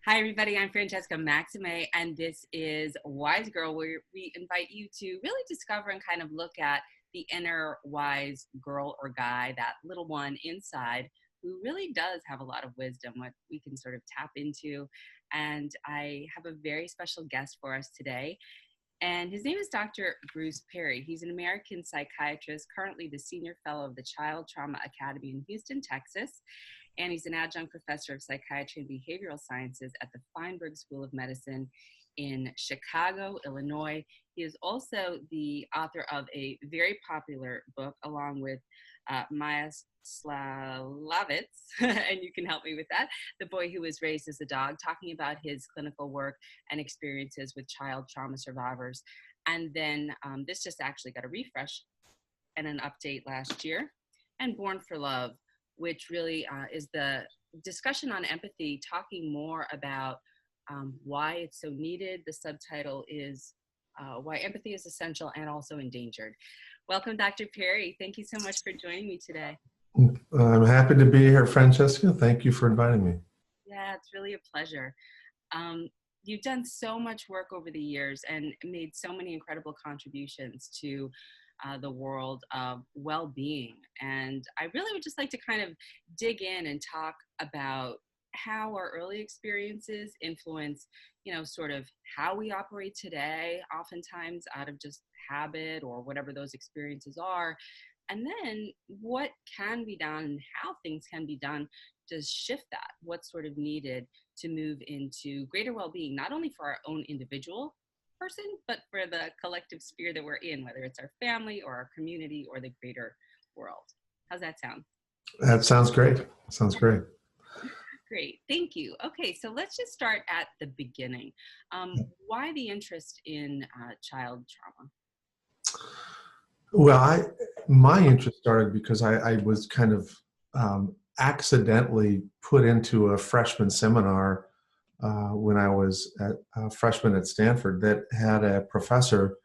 Hi, everybody. I'm Francesca Maxime, and this is Wise Girl, where we invite you to really discover and kind of look at the inner wise girl or guy, that little one inside who really does have a lot of wisdom, what we can sort of tap into. And I have a very special guest for us today. And his name is Dr. Bruce Perry. He's an American psychiatrist, currently the senior fellow of the Child Trauma Academy in Houston, Texas. And he's an adjunct professor of psychiatry and behavioral sciences at the Feinberg School of Medicine in Chicago, Illinois. He is also the author of a very popular book, along with Maria Szalavitz, and you can help me with that, The Boy Who Was Raised as a Dog, talking about his clinical work and experiences with child trauma survivors. And then this just actually got a refresh and an update last year, and Born for Love, which really is the discussion on empathy, talking more about why it's so needed. The subtitle is Why Empathy is Essential and Also Endangered. Welcome, Dr. Perry. Thank you so much for joining me today. I'm happy to be here, Francesca. Thank you for inviting me. Yeah, it's really a pleasure. You've done so much work over the years and made so many incredible contributions to the world of well-being. And I really would just like to kind of dig in and talk about how our early experiences influence, sort of how we operate today, oftentimes out of just habit or whatever those experiences are. And then what can be done and how things can be done to shift that, what's sort of needed to move into greater well-being, not only for our own individual person, but for the collective sphere that we're in, whether it's our family or our community or the greater world. How's that sound? That sounds great. Sounds great. Great, thank you. Okay, so let's just start at the beginning. Why the interest in child trauma? Well, my interest started because I was kind of accidentally put into a freshman seminar when I was a freshman at Stanford that had a professor.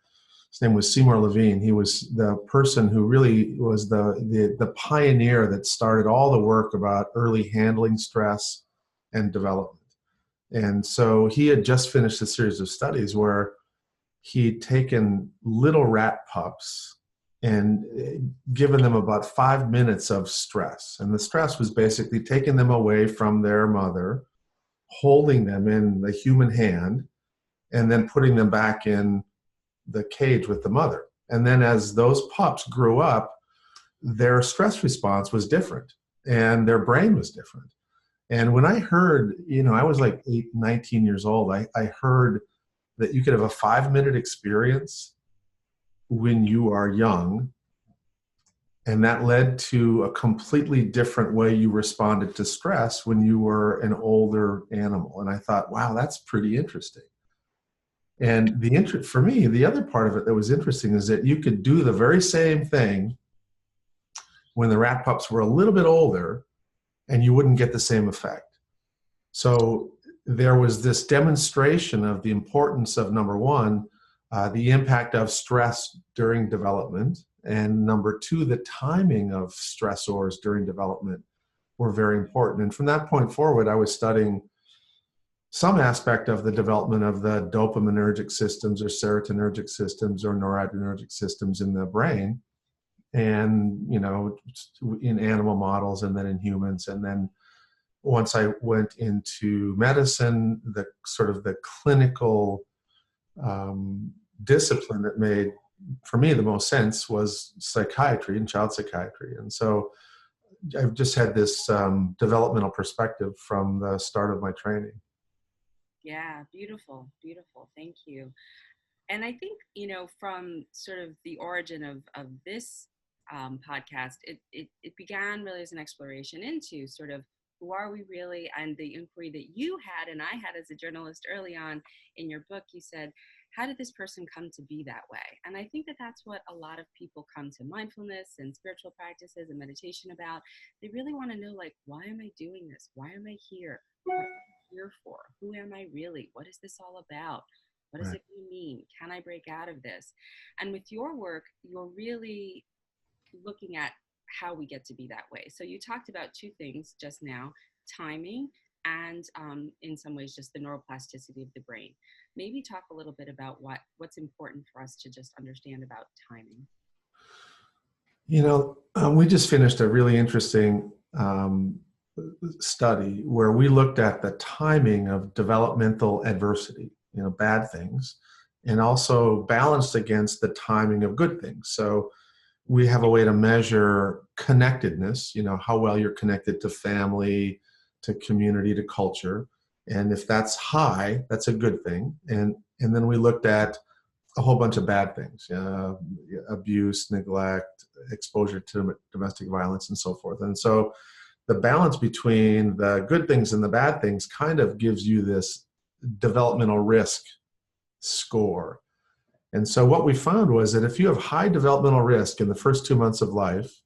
His name was Seymour Levine. He was the person who really was the pioneer that started all the work about early handling stress and development. And so he had just finished a series of studies where he'd taken little rat pups and given them about 5 minutes of stress. And the stress was basically taking them away from their mother, holding them in the human hand, and then putting them back in the cage with the mother. And then as those pups grew up, their stress response was different and their brain was different. And when I heard, I was like 19 years old, I heard that you could have a 5-minute experience when you are young, and that led to a completely different way you responded to stress when you were an older animal. And I thought, wow, that's pretty interesting. And for me, the other part of it that was interesting is that you could do the very same thing when the rat pups were a little bit older, and you wouldn't get the same effect. So there was this demonstration of the importance of, number one, the impact of stress during development, and number two, the timing of stressors during development were very important. And from that point forward, I was studying some aspect of the development of the dopaminergic systems or serotonergic systems or noradrenergic systems in the brain, and in animal models and then in humans. And then once I went into medicine, the sort of the clinical discipline that made, for me, the most sense was psychiatry and child psychiatry. And so I've just had this developmental perspective from the start of my training. Yeah, beautiful, beautiful. Thank you. And I think, from sort of the origin of this podcast, it began really as an exploration into sort of who are we really, and the inquiry that you had and I had as a journalist early on in your book. You said, how did this person come to be that way? And I think that that's what a lot of people come to mindfulness and spiritual practices and meditation about. They really want to know, like, why am I doing this? Why am I here? What am I here for? Who am I really? What is this all about? What does it mean? Can I break out of this? And with your work, you're really looking at how we get to be that way. So you talked about two things just now: timing and in some ways just the neuroplasticity of the brain. Maybe talk a little bit about what's important for us to just understand about timing. We just finished a really interesting study where we looked at the timing of developmental adversity, bad things, and also balanced against the timing of good things. So we have a way to measure connectedness, how well you're connected to family, to community, to culture. And if that's high, that's a good thing. And then we looked at a whole bunch of bad things, abuse, neglect, exposure to domestic violence, and so forth. And so the balance between the good things and the bad things kind of gives you this developmental risk score. And so what we found was that if you have high developmental risk in the first 2 months of life,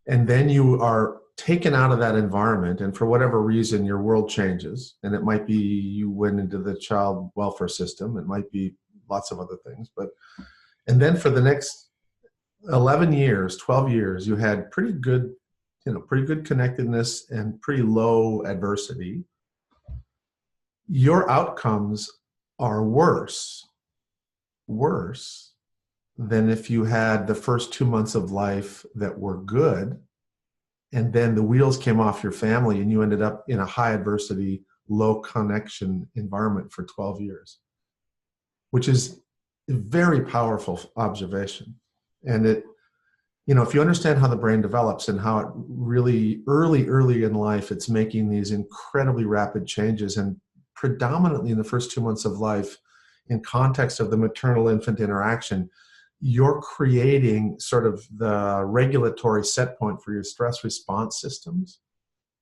and then you are taken out of that environment, and for whatever reason your world changes, and it might be you went into the child welfare system, it might be lots of other things, and then for the next 11 years, 12 years, you had pretty good connectedness and pretty low adversity, your outcomes are worse than if you had the first 2 months of life that were good, and then the wheels came off your family and you ended up in a high adversity, low connection environment for 12 years, which is a very powerful observation. And if you understand how the brain develops and how it really early in life, it's making these incredibly rapid changes, and predominantly in the first 2 months of life, in context of the maternal-infant interaction, you're creating sort of the regulatory set point for your stress response systems.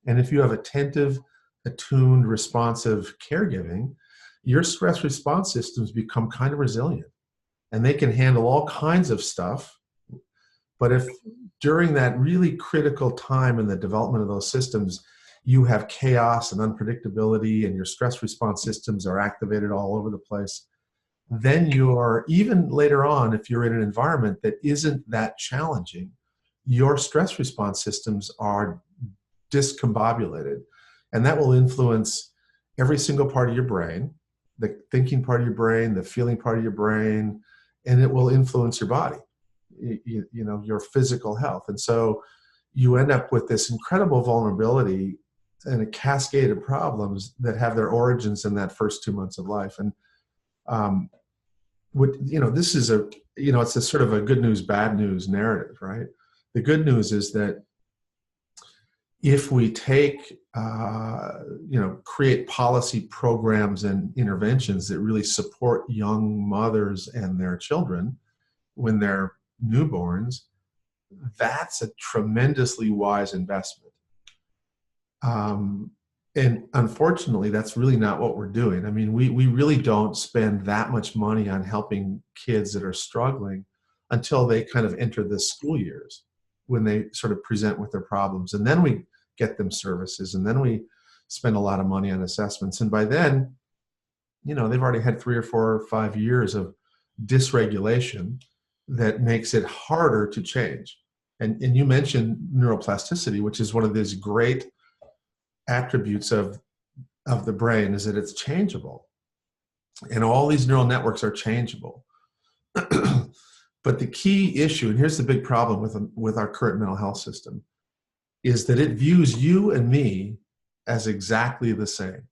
And if you have attentive, attuned, responsive caregiving, your stress response systems become kind of resilient, and they can handle all kinds of stuff. But if during that really critical time in the development of those systems, you have chaos and unpredictability and your stress response systems are activated all over the place, then you're, even later on, if you're in an environment that isn't that challenging, your stress response systems are discombobulated. And that will influence every single part of your brain, the thinking part of your brain, the feeling part of your brain, and it will influence your body, your physical health. And so you end up with this incredible vulnerability and a cascade of problems that have their origins in that first 2 months of life. And this is it's a sort of a good news, bad news narrative, right? The good news is that if we take, create policy programs and interventions that really support young mothers and their children when they're newborns, that's a tremendously wise investment. And unfortunately, that's really not what we're doing. I mean, we really don't spend that much money on helping kids that are struggling until they kind of enter the school years, when they sort of present with their problems. And then we get them services, and then we spend a lot of money on assessments. And by then, they've already had 3 or 4 or 5 years of dysregulation that makes it harder to change. And you mentioned neuroplasticity, which is one of these great attributes of the brain, is that it's changeable. And all these neural networks are changeable. But the key issue, and here's the big problem with our current mental health system, is that it views you and me as exactly the same.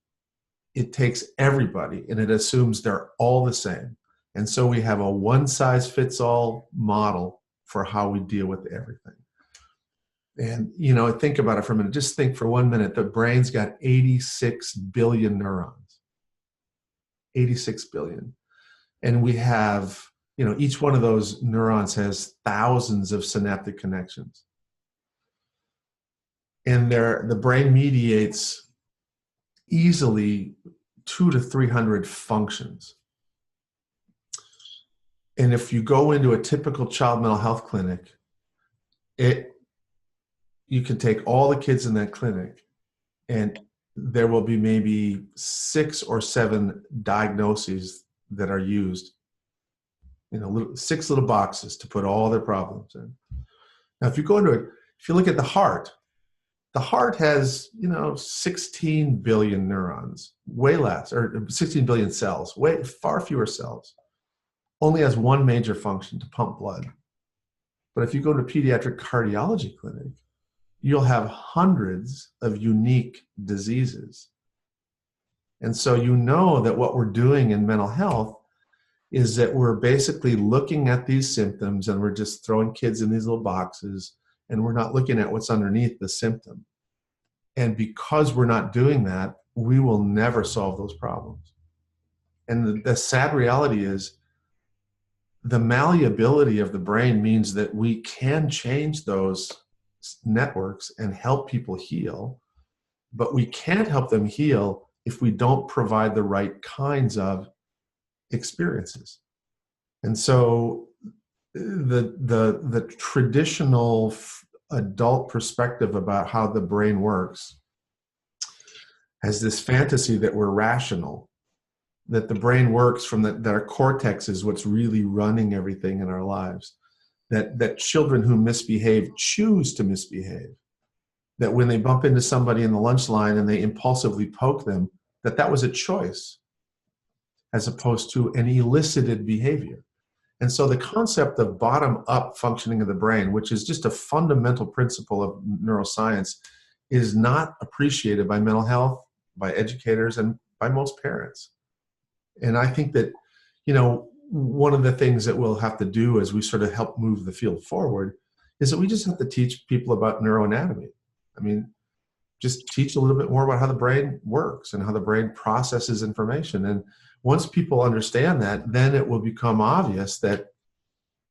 It takes everybody and it assumes they're all the same. And so we have a one-size-fits-all model for how we deal with everything. And, think about it for a minute. Just think for 1 minute, the brain's got 86 billion neurons. 86 billion. And we have, each one of those neurons has thousands of synaptic connections. And the brain mediates easily 200 to 300 functions. And if you go into a typical child mental health clinic, you can take all the kids in that clinic, and there will be maybe 6 or 7 diagnoses that are used, 6 little boxes to put all their problems in. Now, if you look at the heart, The heart has, 16 billion neurons, way less, or 16 billion cells, way far fewer cells. Only has one major function, to pump blood. But if you go to a pediatric cardiology clinic, you'll have hundreds of unique diseases. And so you know that what we're doing in mental health is that we're basically looking at these symptoms and we're just throwing kids in these little boxes, and we're not looking at what's underneath the symptom. And because we're not doing that, we will never solve those problems. And the sad reality is the malleability of the brain means that we can change those networks and help people heal, but we can't help them heal if we don't provide the right kinds of experiences. And so the traditional adult perspective about how the brain works has this fantasy that we're rational, that the brain works from that our cortex is what's really running everything in our lives, that children who misbehave choose to misbehave, that when they bump into somebody in the lunch line and they impulsively poke them, that was a choice as opposed to an elicited behavior. And so the concept of bottom-up functioning of the brain, which is just a fundamental principle of neuroscience, is not appreciated by mental health, by educators, and by most parents. And I think that, one of the things that we'll have to do as we sort of help move the field forward is that we just have to teach people about neuroanatomy. I mean, just teach a little bit more about how the brain works and how the brain processes information. And once people understand that, then it will become obvious that,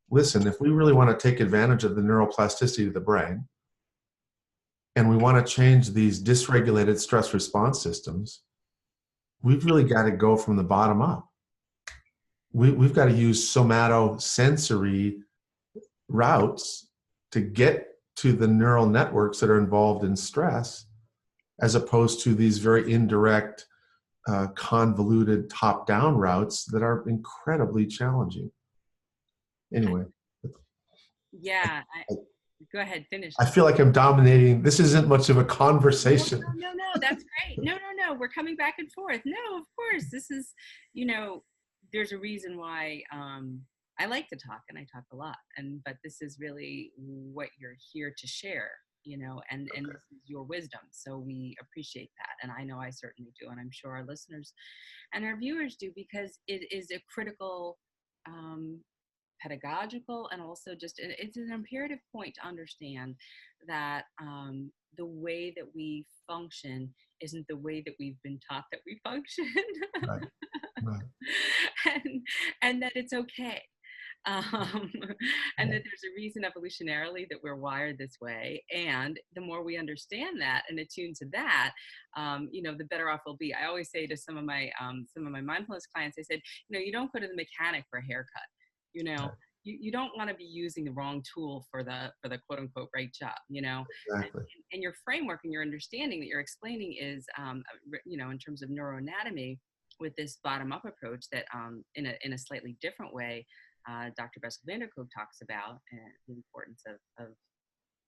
listen, if we really want to take advantage of the neuroplasticity of the brain, and we want to change these dysregulated stress response systems, we've really got to go from the bottom up. We've got to use somatosensory routes to get to the neural networks that are involved in stress, as opposed to these very indirect, convoluted top-down routes that are incredibly challenging. Anyway. Yeah. Go ahead, finish. I feel like I'm dominating. This isn't much of a conversation. No, that's great. No, we're coming back and forth. No, of course. This is, there's a reason why I like to talk, and I talk a lot. But this is really what you're here to share, and this is your wisdom. So we appreciate that. And I know I certainly do. And I'm sure our listeners and our viewers do, because it is a critical, pedagogical, and also just it's an imperative point to understand that the way that we function isn't the way that we've been taught that we function. Right. and that it's okay, and that there's a reason evolutionarily that we're wired this way. And the more we understand that and attune to that, the better off we'll be. I always say to some of my mindfulness clients, I said, you don't go to the mechanic for a haircut. You don't want to be using the wrong tool for the quote unquote right job, Exactly. And your framework and your understanding that you're explaining is, in terms of neuroanatomy, with this bottom-up approach that, in a slightly different way, Dr. Bessel van der Kolk talks about, the importance of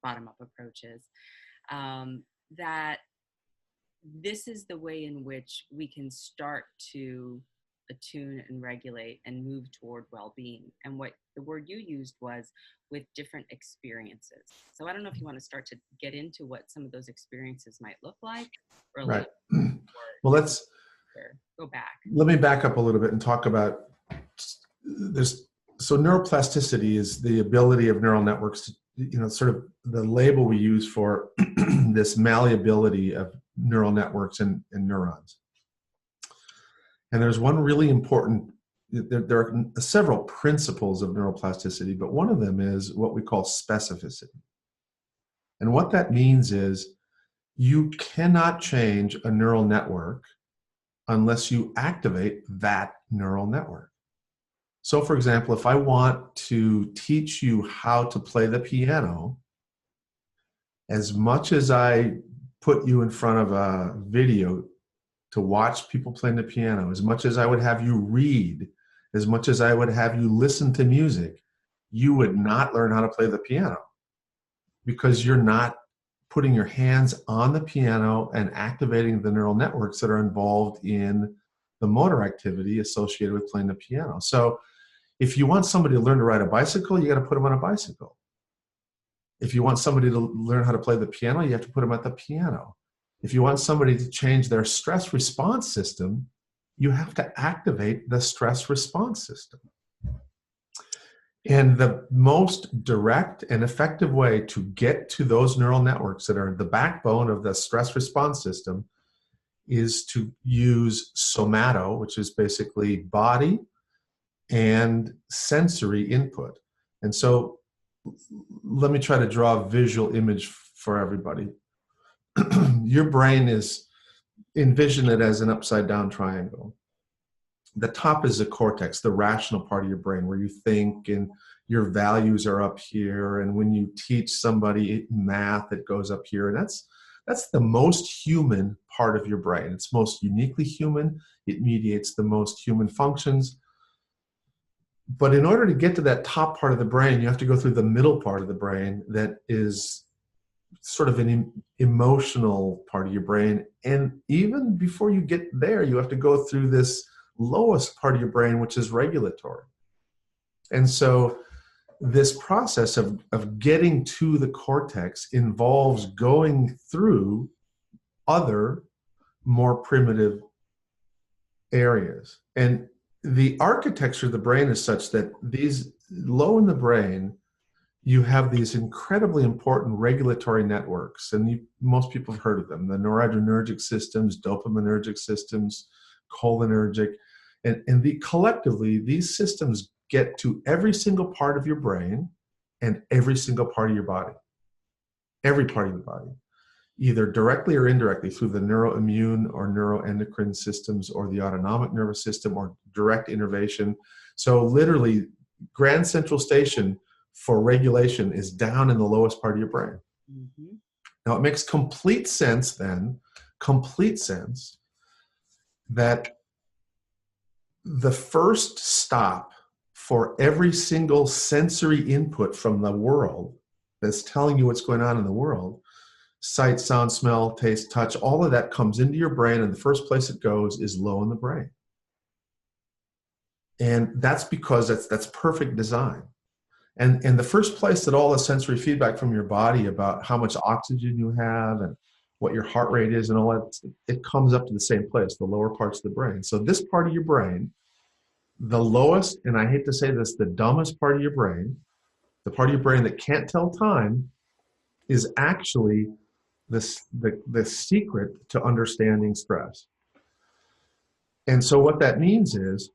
bottom-up approaches, that this is the way in which we can start to attune and regulate and move toward well-being. And what the word you used was with different experiences. So I don't know if you want to start to get into what some of those experiences might look like. Or right. Well, let's go back. Let me back up a little bit and talk about this. So neuroplasticity is the ability of neural networks to, sort of the label we use for this malleability of neural networks and neurons. And there's one really important, there are several principles of neuroplasticity, but one of them is what we call specificity. And what that means is you cannot change a neural network unless you activate that neural network. So for example, if I want to teach you how to play the piano, as much as I put you in front of a video to watch people playing the piano, as much as I would have you read, as much as I would have you listen to music, you would not learn how to play the piano, because you're not putting your hands on the piano and activating the neural networks that are involved in the motor activity associated with playing the piano. So if you want somebody to learn to ride a bicycle, you got to put them on a bicycle. If you want somebody to learn how to play the piano, you have to put them at the piano. If you want somebody to change their stress response system, you have to activate the stress response system. And the most direct and effective way to get to those neural networks that are the backbone of the stress response system is to use somato, which is basically body and sensory input. And so let me try to draw a visual image for everybody. Your brain is, envision it as an upside down triangle. The top is the cortex, the rational part of your brain where you think and your values are up here. And when you teach somebody math, it goes up here. And that's the most human part of your brain. It's most uniquely human. It mediates the most human functions. But in order to get to that top part of the brain, you have to go through the middle part of the brain that is sort of an emotional part of your brain. And even before you get there, you have to go through this lowest part of your brain, which is regulatory. And so this process of getting to the cortex involves going through other more primitive areas. And the architecture of the brain is such that these low in the brain, you have these incredibly important regulatory networks, and most people have heard of them, the noradrenergic systems, dopaminergic systems, cholinergic, and collectively, these systems get to every single part of your brain and every single part of your body, every part of your body, either directly or indirectly through the neuroimmune or neuroendocrine systems or the autonomic nervous system or direct innervation. So literally, Grand Central Station for regulation is down in the lowest part of your brain. Mm-hmm. Now, it makes complete sense that the first stop for every single sensory input from the world that's telling you what's going on in the world, sight, sound, smell, taste, touch, all of that comes into your brain, and the first place it goes is low in the brain. And that's because that's perfect design. And the first place that all the sensory feedback from your body about how much oxygen you have and what your heart rate is and all that, it comes up to the same place, the lower parts of the brain. So this part of your brain, the lowest, and I hate to say this, the dumbest part of your brain, the part of your brain that can't tell time, is actually the secret to understanding stress. And so what that means is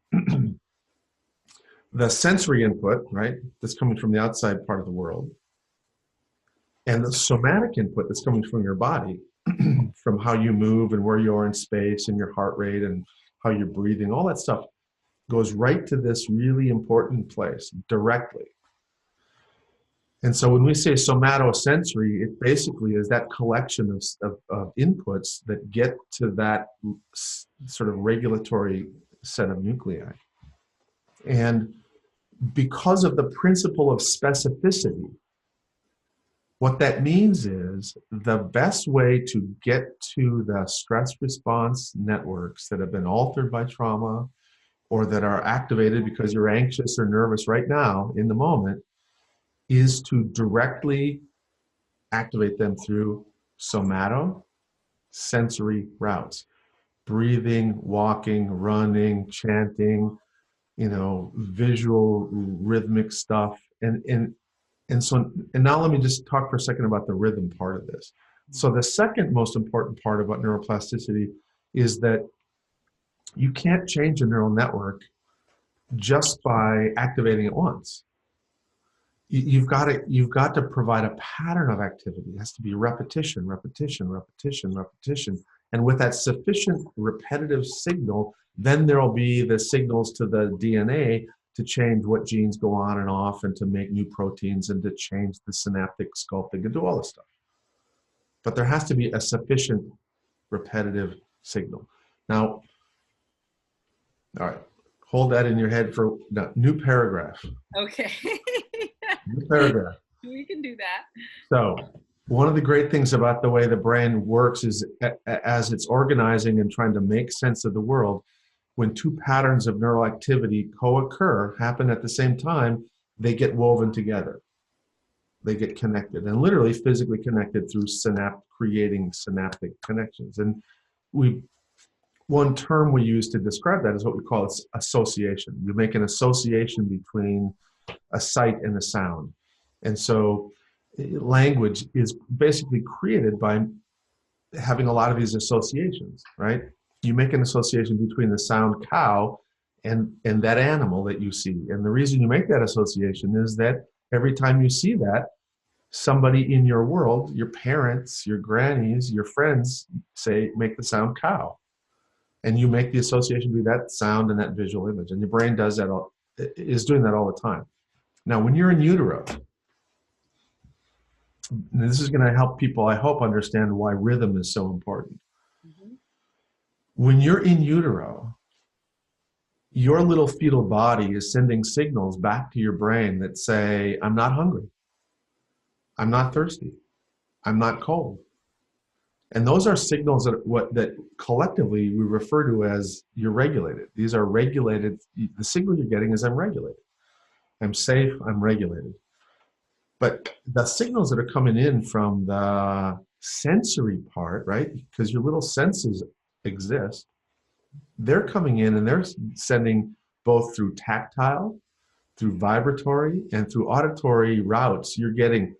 the sensory input, right, that's coming from the outside part of the world, and the somatic input that's coming from your body, from how you move and where you are in space and your heart rate and how you're breathing, all that stuff goes right to this really important place directly. And so when we say somatosensory, it basically is that collection of inputs that get to that sort of regulatory set of nuclei. And because of the principle of specificity, what that means is the best way to get to the stress response networks that have been altered by trauma or that are activated because you're anxious or nervous right now in the moment is to directly activate them through somatosensory routes. Breathing, walking, running, chanting, visual, rhythmic stuff. And now let me just talk for a second about the rhythm part of this. So the second most important part about neuroplasticity is that you can't change a neural network just by activating it once. You've got to provide a pattern of activity. It has to be repetition, repetition, repetition, repetition. And with that sufficient repetitive signal, then there'll be the signals to the DNA to change what genes go on and off and to make new proteins and to change the synaptic sculpting and do all this stuff. But there has to be a sufficient repetitive signal. Now, all right, hold that in your head for new paragraph. Okay. New paragraph. We can do that. So One of the great things about the way the brain works is as it's organizing and trying to make sense of the world, when two patterns of neural activity co-occur, happen at the same time, they get woven together. They get connected and literally physically connected through creating synaptic connections. And one term we use to describe that is what we call association. You make an association between a sight and a sound. And so language is basically created by having a lot of these associations, right? You make an association between the sound cow and that animal that you see. And the reason you make that association is that every time you see that, somebody in your world, your parents, your grannies, your friends say, make the sound cow. And you make the association between that sound and that visual image. And your brain does that is doing that all the time. Now, when you're in utero, and this is going to help people, I hope, understand why rhythm is so important. Mm-hmm. When you're in utero, your little fetal body is sending signals back to your brain that say, I'm not hungry. I'm not thirsty. I'm not cold. And those are signals that collectively we refer to as you're regulated. These are regulated. The signal you're getting is I'm regulated. I'm safe. I'm regulated. But the signals that are coming in from the sensory part, right? Because your little senses exist, they're coming in and they're sending both through tactile, through vibratory, and through auditory routes. You're getting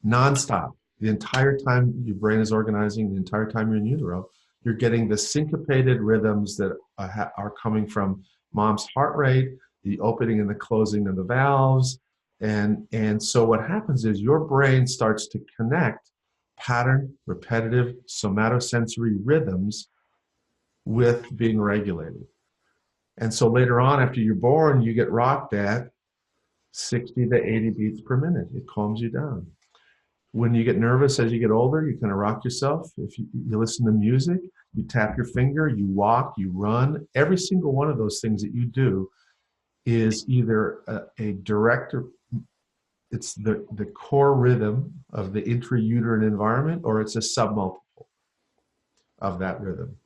nonstop. The entire time your brain is organizing, the entire time you're in utero, you're getting the syncopated rhythms that are coming from mom's heart rate, the opening and the closing of the valves. And so what happens is your brain starts to connect pattern, repetitive, somatosensory rhythms with being regulated. And so later on, after you're born, you get rocked at 60 to 80 beats per minute. It calms you down. When you get nervous as you get older, you kind of rock yourself. If you listen to music, you tap your finger, you walk, you run. Every single one of those things that you do is either a direct, it's the core rhythm of the intrauterine environment, or it's a submultiple of that rhythm.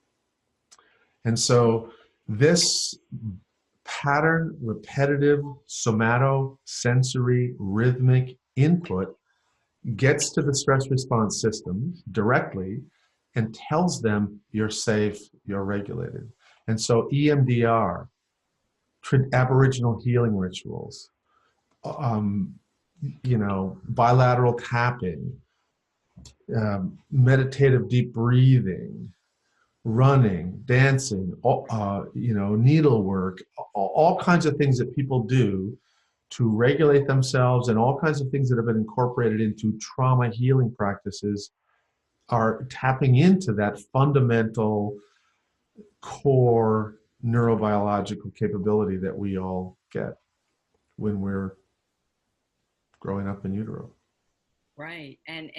And so this pattern, repetitive, somatosensory, rhythmic input gets to the stress response systems directly and tells them you're safe, you're regulated. And so EMDR, Aboriginal healing rituals, bilateral tapping, meditative deep breathing, running, dancing, needlework, all kinds of things that people do to regulate themselves, and all kinds of things that have been incorporated into trauma healing practices are tapping into that fundamental core neurobiological capability that we all get when we're growing up in utero. Right. And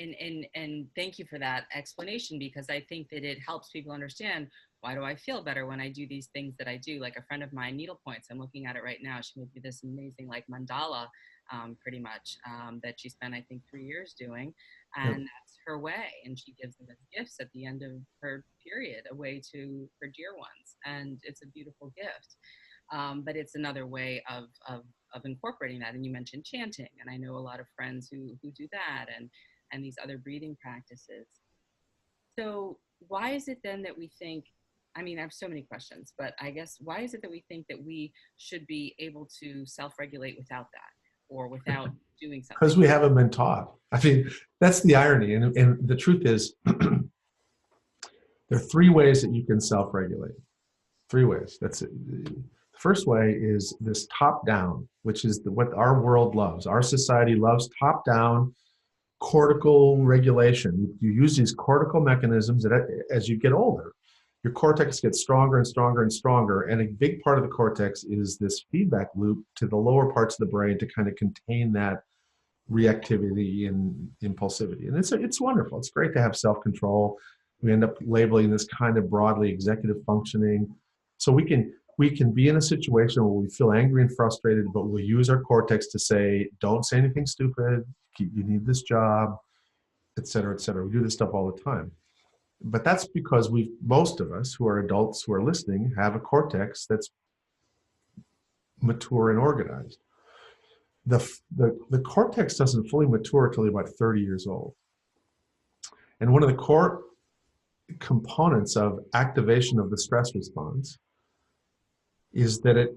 thank you for that explanation, because I think that it helps people understand, why do I feel better when I do these things that I do? Like a friend of mine, needle points, I'm looking at it right now. She made me this amazing like mandala, pretty much, that she spent, I think, 3 years doing. And that's her way. And she gives them as gifts at the end of her period, a way to her dear ones. And it's a beautiful gift. But it's another way of incorporating that. And you mentioned chanting, and I know a lot of friends who do that, and these other breathing practices. So why is it then that we think, I mean, I have so many questions, but I guess, why is it that we think that we should be able to self-regulate without that, or without doing something? Because we haven't been taught. I mean, that's the irony. And the truth is, there are 3 ways that you can self-regulate. 3 ways. That's it. The first way is this top-down, which is what our world loves. Our society loves top-down cortical regulation. You use these cortical mechanisms that as you get older, your cortex gets stronger and stronger and stronger. And a big part of the cortex is this feedback loop to the lower parts of the brain to kind of contain that reactivity and impulsivity. And it's wonderful. It's great to have self-control. We end up labeling this kind of broadly executive functioning. So we can, we can be in a situation where we feel angry and frustrated, but we'll use our cortex to say, don't say anything stupid, you need this job, et cetera, et cetera. We do this stuff all the time. But that's because most of us who are adults who are listening have a cortex that's mature and organized. The cortex doesn't fully mature until you're about 30 years old. And one of the core components of activation of the stress response is that it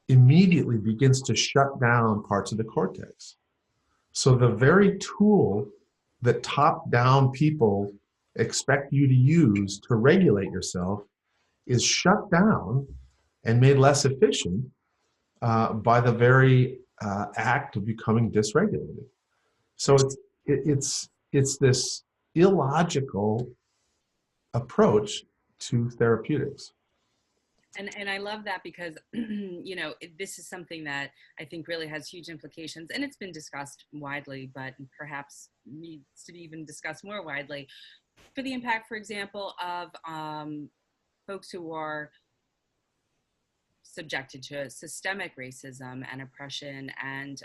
immediately begins to shut down parts of the cortex. So the very tool that top-down people expect you to use to regulate yourself is shut down and made less efficient by the very act of becoming dysregulated. So it's this illogical approach to therapeutics. And I love that because, you know, this is something that I think really has huge implications, and it's been discussed widely, but perhaps needs to be even discussed more widely for the impact, for example, of folks who are subjected to systemic racism and oppression and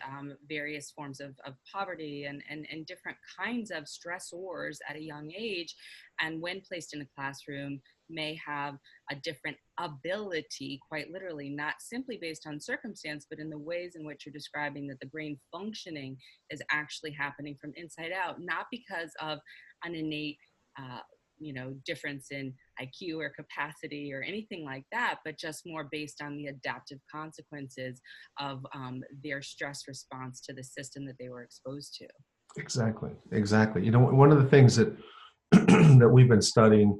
various forms of poverty and different kinds of stressors at a young age, and when placed in a classroom may have a different ability, quite literally, not simply based on circumstance, but in the ways in which you're describing that the brain functioning is actually happening from inside out, not because of an innate you know, difference in IQ or capacity or anything like that, but just more based on the adaptive consequences of their stress response to the system that they were exposed to. Exactly, exactly. You know, one of the things that that we've been studying,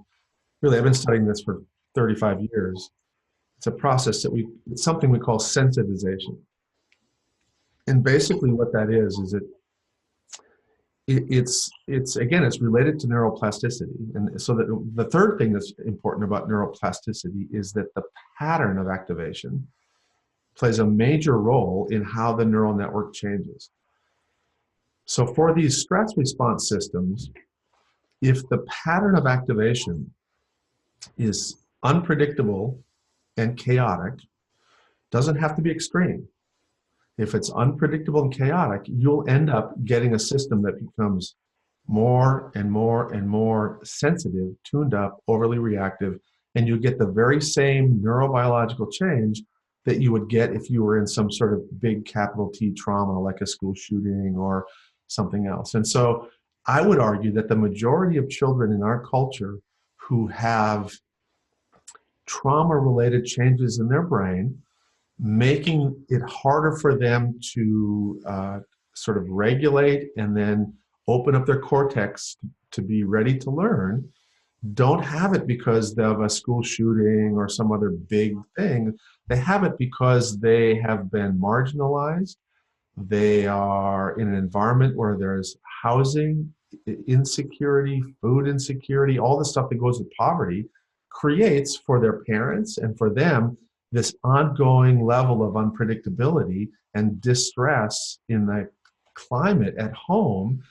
really, I've been studying this for 35 years. It's a process that it's something we call sensitization. And basically what that is it's again, it's related to neuroplasticity. And so that the third thing that's important about neuroplasticity is that the pattern of activation plays a major role in how the neural network changes. So for these stress response systems, if the pattern of activation is unpredictable and chaotic, doesn't have to be extreme. If it's unpredictable and chaotic, you'll end up getting a system that becomes more and more and more sensitive, tuned up, overly reactive, and you get the very same neurobiological change that you would get if you were in some sort of big capital T trauma, like a school shooting or something else. And so I would argue that the majority of children in our culture who have trauma-related changes in their brain, making it harder for them to sort of regulate and then open up their cortex to be ready to learn, don't have it because of a school shooting or some other big thing. They have it because they have been marginalized. They are in an environment where there's housing insecurity, food insecurity, all the stuff that goes with poverty creates for their parents and for them this ongoing level of unpredictability and distress in the climate at home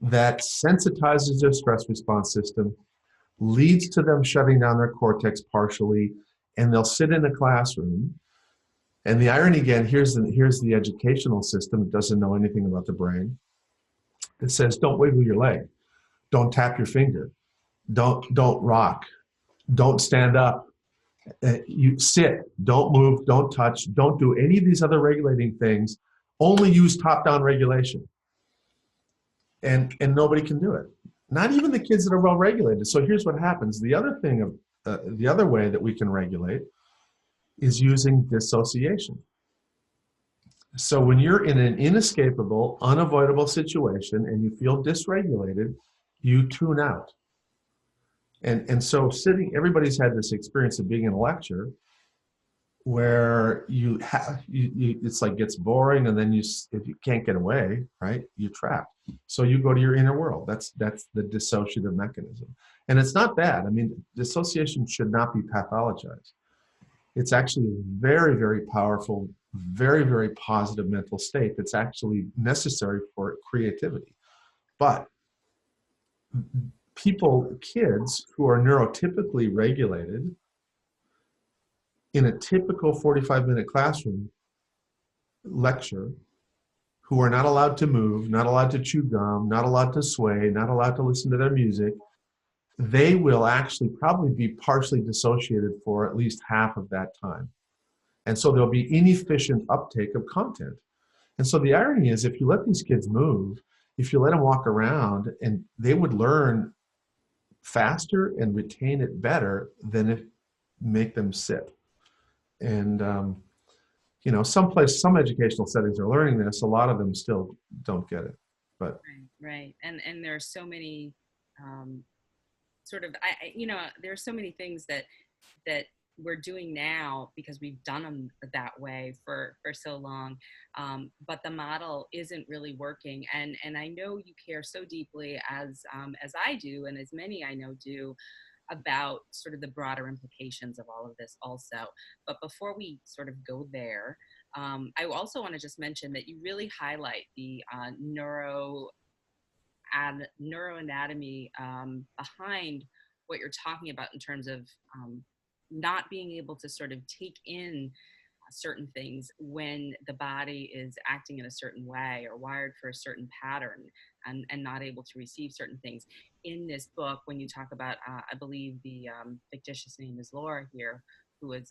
that sensitizes their stress response system, leads to them shutting down their cortex partially, and they'll sit in a classroom. And the irony again, here's the educational system that doesn't know anything about the brain. It says, don't wiggle your leg, don't tap your finger, don't rock, don't stand up, you sit, don't move, don't touch, don't do any of these other regulating things, only use top-down regulation. And nobody can do it. Not even the kids that are well regulated. So here's what happens. The other thing the other way that we can regulate is using dissociation. So when you're in an inescapable, unavoidable situation and you feel dysregulated, you tune out. And so everybody's had this experience of being in a lecture where it's like gets boring, and then if you can't get away, right, you're trapped. So you go to your inner world. That's the dissociative mechanism. And it's not bad. I mean, dissociation should not be pathologized. It's actually a very, very powerful, very, very positive mental state that's actually necessary for creativity. But kids who are neurotypically regulated in a typical 45-minute classroom lecture who are not allowed to move, not allowed to chew gum, not allowed to sway, not allowed to listen to their music, they will actually probably be partially dissociated for at least half of that time. And so there'll be inefficient uptake of content. And so the irony is, if you let these kids move, if you let them walk around, and they would learn faster and retain it better than if make them sit. And you know, some educational settings are learning this. A lot of them still don't get it. But right. And there are so many sort of, you know, there are so many things that we're doing now because we've done them that way for so long, but the model isn't really working. And I know you care so deeply, as I do, and as many I know do, about sort of the broader implications of all of this also. But before we sort of go there, I also want to just mention that you really highlight the neuroanatomy behind what you're talking about in terms of not being able to sort of take in certain things when the body is acting in a certain way or wired for a certain pattern, and not able to receive certain things. In this book, when you talk about, I believe the fictitious name is Laura here, who was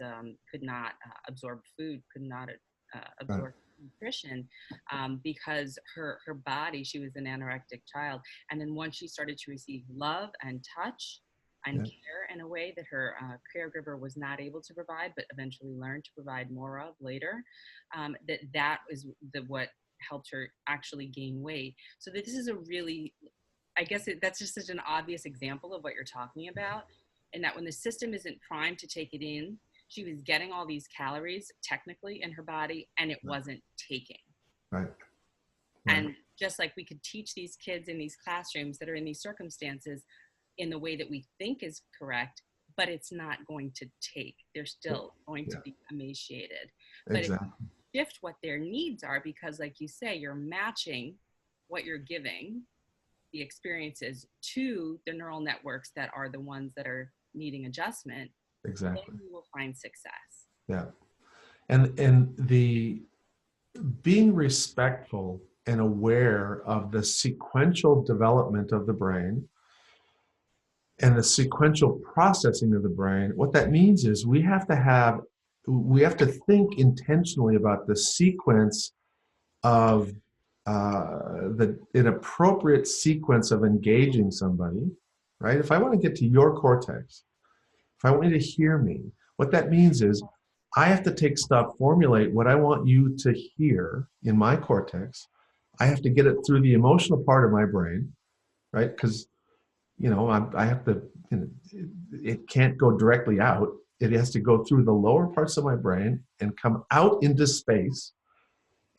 could not absorb food, could not absorb nutrition, because her body, she was an anorectic child, and then once she started to receive love and touch and care in a way that her caregiver was not able to provide, but eventually learned to provide more of later, that was what helped her actually gain weight. So this is a really, I guess that's just such an obvious example of what you're talking about, and that when the system isn't primed to take it in, she was getting all these calories technically in her body, and it wasn't taking. Right. And just like we could teach these kids in these classrooms that are in these circumstances in the way that we think is correct, but it's not going to take. They're still going to be emaciated. But if you shift what their needs are, because like you say, you're matching what you're giving, the experiences, to the neural networks that are the ones that are needing adjustment, then you will find success. Yeah. And the being respectful and aware of the sequential development of the brain and the sequential processing of the brain, what that means is we have to think intentionally about the sequence of an appropriate sequence of engaging somebody, right? If I want to get to your cortex, if I want you to hear me, what that means is I have to formulate what I want you to hear in my cortex. I have to get it through the emotional part of my brain, right? Because I have to, it can't go directly out. It has to go through the lower parts of my brain and come out into space.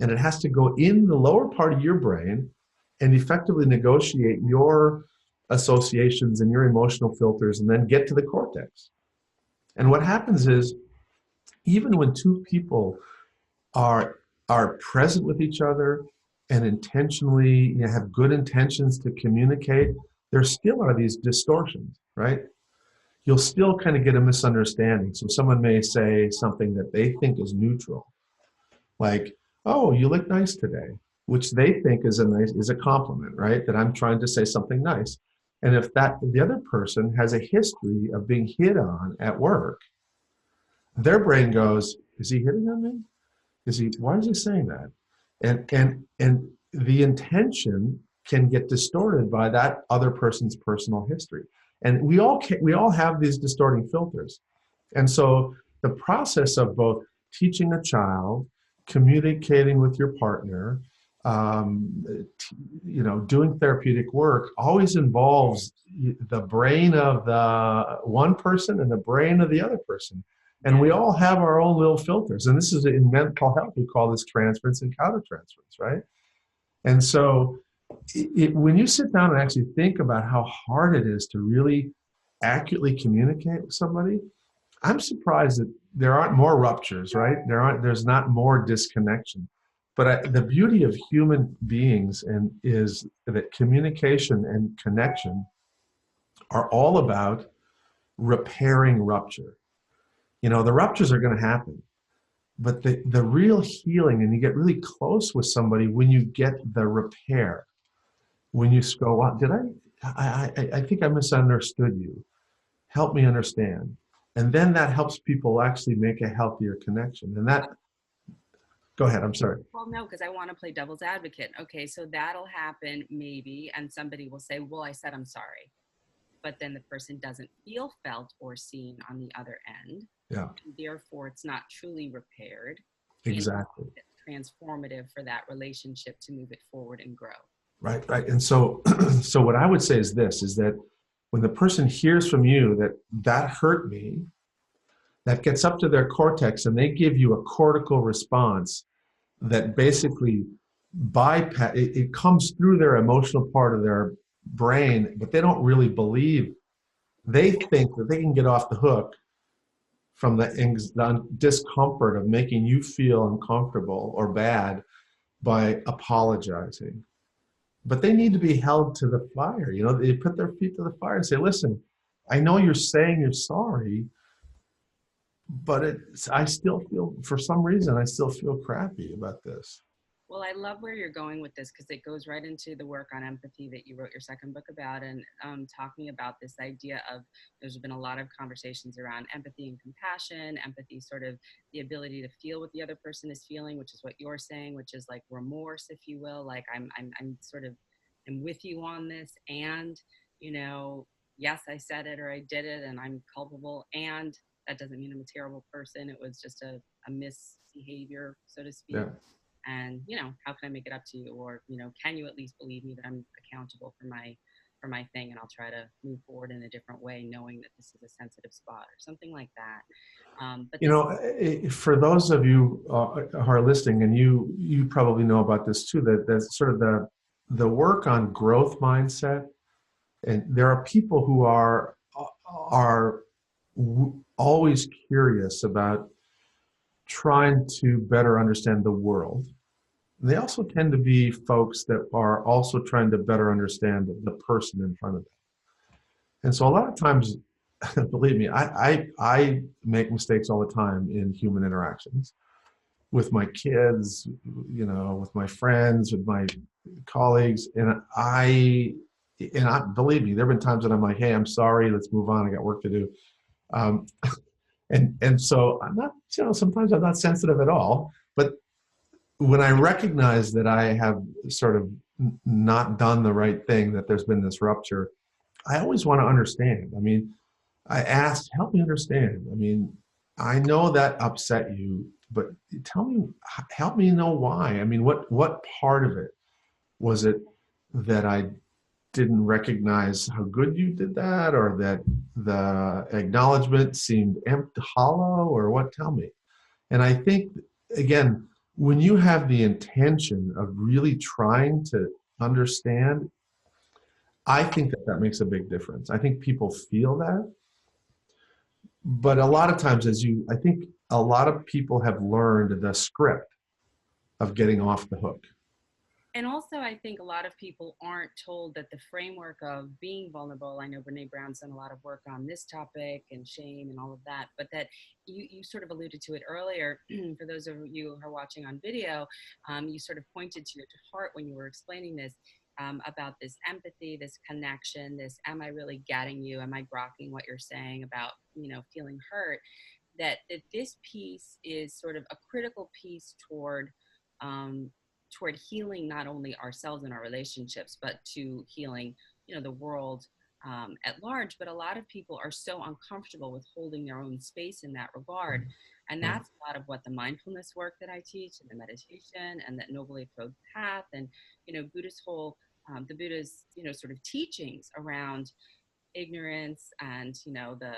And it has to go in the lower part of your brain and effectively negotiate your associations and your emotional filters, and then get to the cortex. And what happens is, even when two people are present with each other and intentionally have good intentions to communicate, there still are these distortions, right? You'll still kind of get a misunderstanding. So someone may say something that they think is neutral, like, "Oh, you look nice today," which they think is a compliment, right? That I'm trying to say something nice. And if the other person has a history of being hit on at work, their brain goes, "Is he hitting on me? Why is he saying that?" And the intention can get distorted by that other person's personal history. And we all have these distorting filters. And so the process of both teaching a child, communicating with your partner, doing therapeutic work always involves the brain of the one person and the brain of the other person. And we all have our own little filters. And this is in mental health, we call this transference and countertransference, right? And so when you sit down and actually think about how hard it is to really accurately communicate with somebody, I'm surprised that there aren't more ruptures, right? There's not more disconnection. But the beauty of human beings is that communication and connection are all about repairing rupture. The ruptures are going to happen, but the real healing, and you get really close with somebody when you get the repair, when you go, wow, I think I misunderstood you. Help me understand. And then that helps people actually make a healthier connection. And that, go ahead, I'm sorry. Well, no, because I want to play devil's advocate. Okay, so that'll happen maybe, and somebody will say, well, I said I'm sorry. But then the person doesn't feel felt or seen on the other end. Yeah, And therefore, it's not truly repaired and exactly. transformative for that relationship to move it forward and grow. Right, right. And so, so what I would say is this, is that when the person hears from you that that hurt me, that gets up to their cortex and they give you a cortical response that basically bypass, it comes through their emotional part of their brain, but they don't really believe. They think that they can get off the hook from the discomfort of making you feel uncomfortable or bad by apologizing. But they need to be held to the fire. They put their feet to the fire and say, listen, I know you're saying you're sorry, but I still feel, for some reason, I still feel crappy about this. Well, I love where you're going with this because it goes right into the work on empathy that you wrote your second book about, and talking about this idea of, there's been a lot of conversations around empathy and compassion. Empathy, sort of the ability to feel what the other person is feeling, which is what you're saying, which is like remorse, if you will. Like I'm sort of, I'm with you on this, and yes, I said it or I did it, and I'm culpable, and that doesn't mean I'm a terrible person. It was just a misbehavior, so to speak. Yeah. And how can I make it up to you, or can you at least believe me that I'm accountable for my thing, and I'll try to move forward in a different way, knowing that this is a sensitive spot or something like that. But For those of you who are listening, and you probably know about this too, that that's sort of the work on growth mindset. And there are people who are always curious about trying to better understand the world. They also tend to be folks that are also trying to better understand the person in front of them. And so a lot of times, believe me, I make mistakes all the time in human interactions with my kids, with my friends, with my colleagues. And I believe me, there have been times that I'm like, hey, I'm sorry, let's move on. I got work to do. Um, and so I'm not, sometimes I'm not sensitive at all. But when I recognize that I have sort of not done the right thing, that there's been this rupture, I always want to understand. I mean, I asked, help me understand. I mean, I know that upset you, but tell me, help me know why. I mean, what part of it was it that I didn't recognize how good you did that, or that the acknowledgement seemed empty, hollow, or what? Tell me. And I think, again, when you have the intention of really trying to understand, I think that makes a big difference. I think people feel that. But a lot of times, I think a lot of people have learned the script of getting off the hook. And also, I think a lot of people aren't told that the framework of being vulnerable, I know Brene Brown's done a lot of work on this topic and shame and all of that, but that you sort of alluded to it earlier. For those of you who are watching on video, you sort of pointed to it to heart when you were explaining this, about this empathy, this connection, this, am I really getting you? Am I grokking what you're saying about, feeling hurt? That this piece is sort of a critical piece um, toward healing not only ourselves and our relationships, but to healing, the world at large. But a lot of people are so uncomfortable with holding their own space in that regard. And that's a lot of what the mindfulness work that I teach, and the meditation, and that nobly approached path, and, Buddha's whole, the Buddha's, sort of teachings around ignorance, and the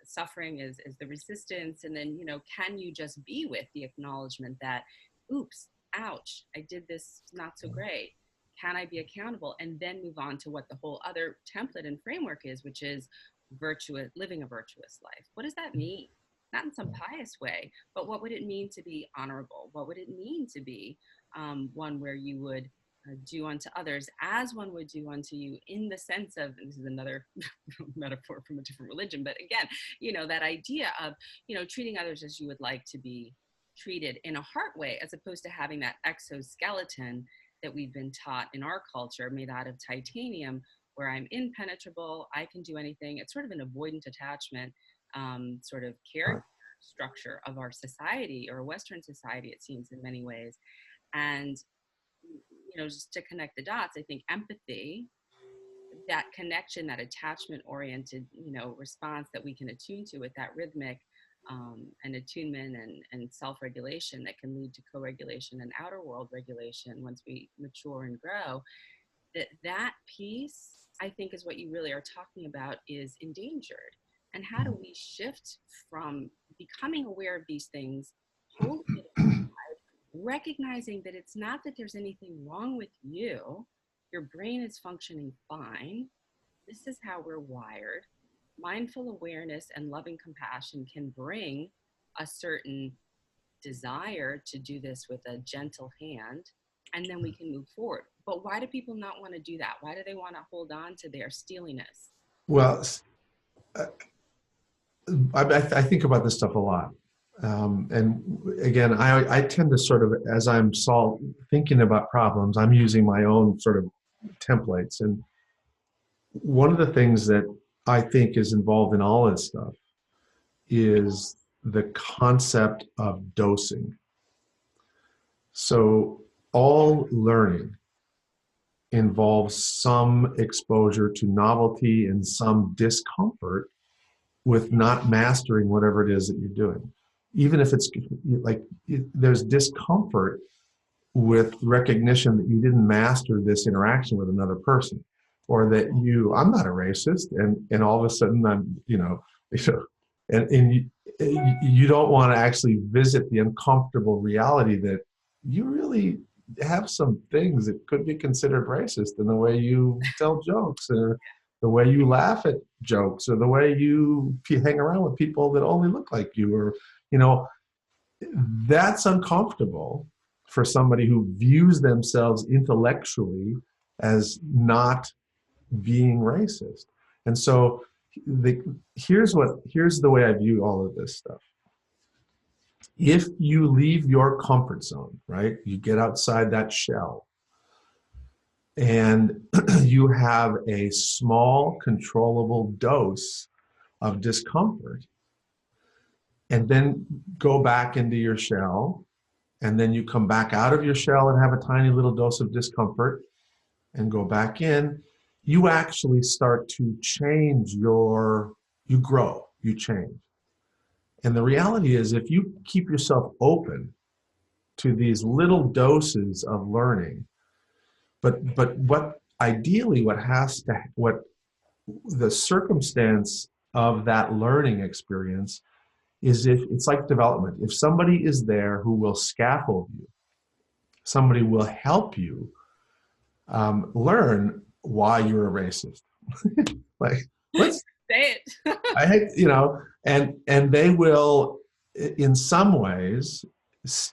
suffering is the resistance. And then can you just be with the acknowledgement that, oops, ouch, I did this not so great, can I be accountable, and then move on to what the whole other template and framework is, which is virtuous, living a virtuous life. What does that mean? Not in some pious way, but what would it mean to be honorable? What would it mean to be one where you would do unto others as one would do unto you, in the sense of, and this is another metaphor from a different religion, but again, that idea of, treating others as you would like to be treated in a heart way, as opposed to having that exoskeleton that we've been taught in our culture, made out of titanium, where I'm impenetrable, I can do anything. It's sort of an avoidant attachment sort of character structure of our society, or Western society, it seems, in many ways. And just to connect the dots, I think empathy, that connection, that attachment oriented, response that we can attune to with that rhythmic and attunement and self-regulation, that can lead to co-regulation and outer world regulation once we mature and grow, that piece, I think, is what you really are talking about, is endangered. And how do we shift from becoming aware of these things, holding it aside, recognizing that it's not that there's anything wrong with you, your brain is functioning fine, this is how we're wired. Mindful awareness and loving compassion can bring a certain desire to do this with a gentle hand, and then we can move forward. But why do people not want to do that? Why do they want to hold on to their steeliness? Well, I think about this stuff a lot. And again, I tend to sort of, as I'm thinking about problems, I'm using my own sort of templates. And one of the things that I think is involved in all this stuff is the concept of dosing. So all learning involves some exposure to novelty and some discomfort with not mastering whatever it is that you're doing. Even if it's like there's discomfort with recognition that you didn't master this interaction with another person, or that I'm not a racist, and all of a sudden I'm, and you don't want to actually visit the uncomfortable reality that you really have some things that could be considered racist in the way you tell jokes, or the way you laugh at jokes, or the way you hang around with people that only look like you, or, that's uncomfortable for somebody who views themselves intellectually as not being racist. And so here's the way I view all of this stuff. If you leave your comfort zone, right, you get outside that shell, and you have a small controllable dose of discomfort, and then go back into your shell, and then you come back out of your shell and have a tiny little dose of discomfort and go back in, you actually start to change you grow, you change. And the reality is, if you keep yourself open to these little doses of learning, but what the circumstance of that learning experience is, if it's like development, if somebody is there who will scaffold you, somebody will help you learn why you're a racist. Like, let's say it. I hate, and they will, in some ways,